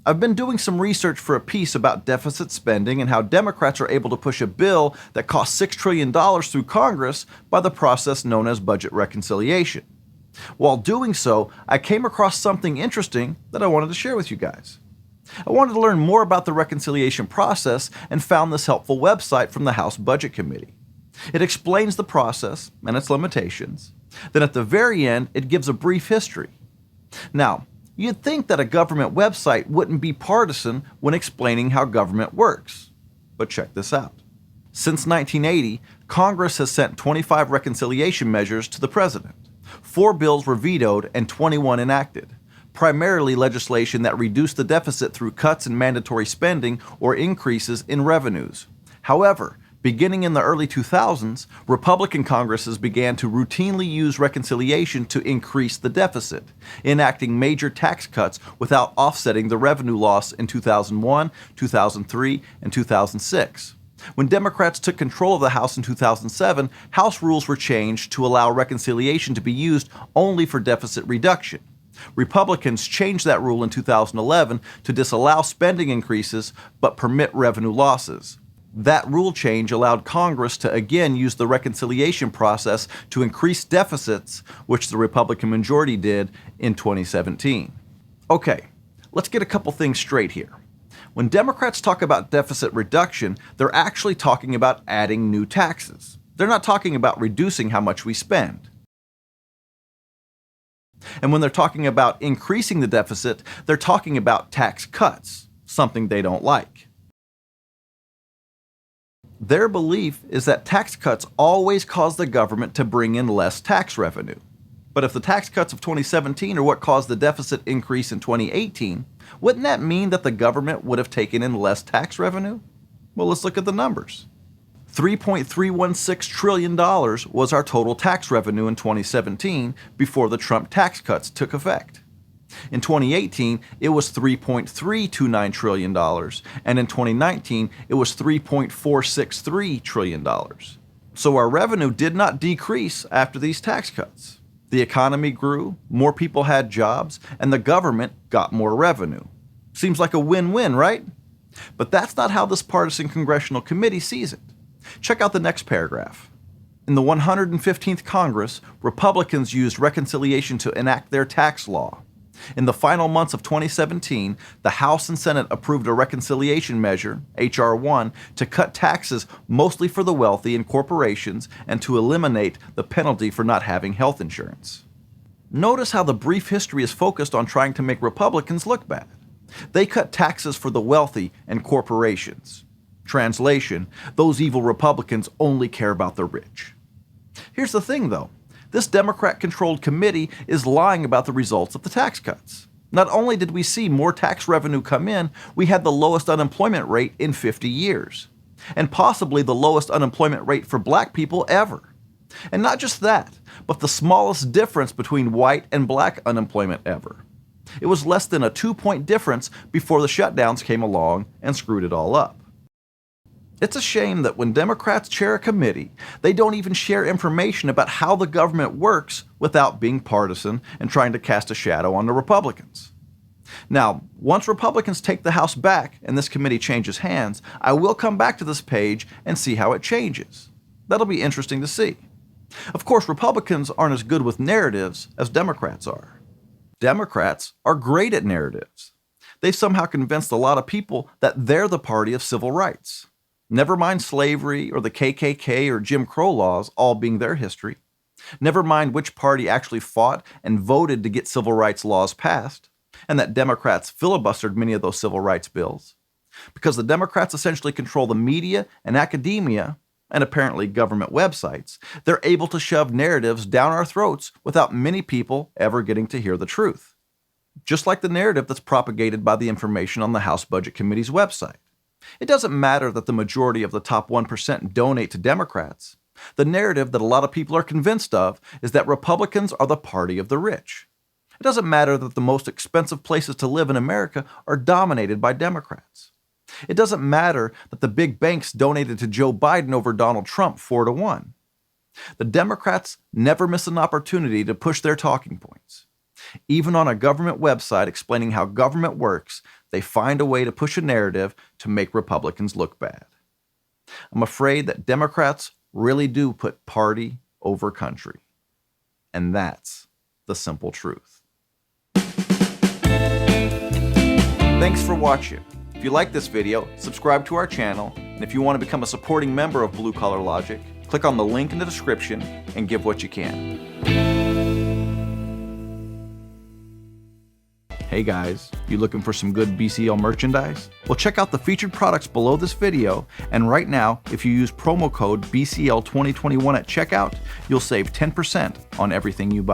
I've been doing some research for a piece about deficit spending and how Democrats are able to push a bill that costs $6 trillion through Congress by the process known as budget reconciliation. While doing so, I came across something interesting that I wanted to share with you guys. I wanted to learn more about the reconciliation process and found this helpful website from the House Budget Committee. It explains the process and its limitations. Then at the very end, it gives a brief history. Now, you'd think that a government website wouldn't be partisan when explaining how government works. But check this out. Since 1980, Congress has sent 25 reconciliation measures to the president. 4 bills were vetoed and 21 enacted, primarily legislation that reduced the deficit through cuts in mandatory spending or increases in revenues. However, beginning in the early 2000s, Republican Congresses began to routinely use reconciliation to increase the deficit, enacting major tax cuts without offsetting the revenue loss in 2001, 2003, and 2006. When Democrats took control of the House in 2007, House rules were changed to allow reconciliation to be used only for deficit reduction. Republicans changed that rule in 2011 to disallow spending increases but permit revenue losses. That rule change allowed Congress to again use the reconciliation process to increase deficits, which the Republican majority did in 2017. Okay, let's get a couple things straight here. When Democrats talk about deficit reduction, they're actually talking about adding new taxes. They're not talking about reducing how much we spend. And when they're talking about increasing the deficit, they're talking about tax cuts, something they don't like. Their belief is that tax cuts always cause the government to bring in less tax revenue. But if the tax cuts of 2017 are what caused the deficit increase in 2018, wouldn't that mean that the government would have taken in less tax revenue? Well, let's look at the numbers. $3.316 trillion was our total tax revenue in 2017 before the Trump tax cuts took effect. In 2018, it was $3.329 trillion, and in 2019, it was $3.463 trillion. So our revenue did not decrease after these tax cuts. The economy grew, more people had jobs, and the government got more revenue. Seems like a win-win, right? But that's not how this partisan congressional committee sees it. Check out the next paragraph. In the 115th Congress, Republicans used reconciliation to enact their tax law. In the final months of 2017, the House and Senate approved a reconciliation measure, H.R. 1, to cut taxes mostly for the wealthy and corporations and to eliminate the penalty for not having health insurance. Notice how the brief history is focused on trying to make Republicans look bad. They cut taxes for the wealthy and corporations. Translation, those evil Republicans only care about the rich. Here's the thing, though. This Democrat-controlled committee is lying about the results of the tax cuts. Not only did we see more tax revenue come in, we had the lowest unemployment rate in 50 years, and possibly the lowest unemployment rate for black people ever. And not just that, but the smallest difference between white and black unemployment ever. It was less than a 2-point difference before the shutdowns came along and screwed it all up. It's a shame that when Democrats chair a committee, they don't even share information about how the government works without being partisan and trying to cast a shadow on the Republicans. Now, once Republicans take the House back and this committee changes hands, I will come back to this page and see how it changes. That'll be interesting to see. Of course, Republicans aren't as good with narratives as Democrats are. Democrats are great at narratives. They've somehow convinced a lot of people that they're the party of civil rights. Never mind slavery or the KKK or Jim Crow laws all being their history. Never mind which party actually fought and voted to get civil rights laws passed, and that Democrats filibustered many of those civil rights bills. Because the Democrats essentially control the media and academia, and apparently government websites, they're able to shove narratives down our throats without many people ever getting to hear the truth. Just like the narrative that's propagated by the information on the House Budget Committee's website. It doesn't matter that the majority of the top 1% donate to Democrats. The narrative that a lot of people are convinced of is that Republicans are the party of the rich. It doesn't matter that the most expensive places to live in America are dominated by Democrats. It doesn't matter that the big banks donated to Joe Biden over Donald Trump 4-1. The Democrats never miss an opportunity to push their talking points. Even on a government website explaining how government works, they find a way to push a narrative to make Republicans look bad. I'm afraid that Democrats really do put party over country. And that's the simple truth. Thanks for watching. If you like this video, subscribe to our channel, and if you want to become a supporting member of Blue Collar Logic, click on the link in the description and give what you can. Hey guys, you looking for some good BCL merchandise? Well, check out the featured products below this video, and right now, if you use promo code BCL2021 at checkout, you'll save 10% on everything you buy.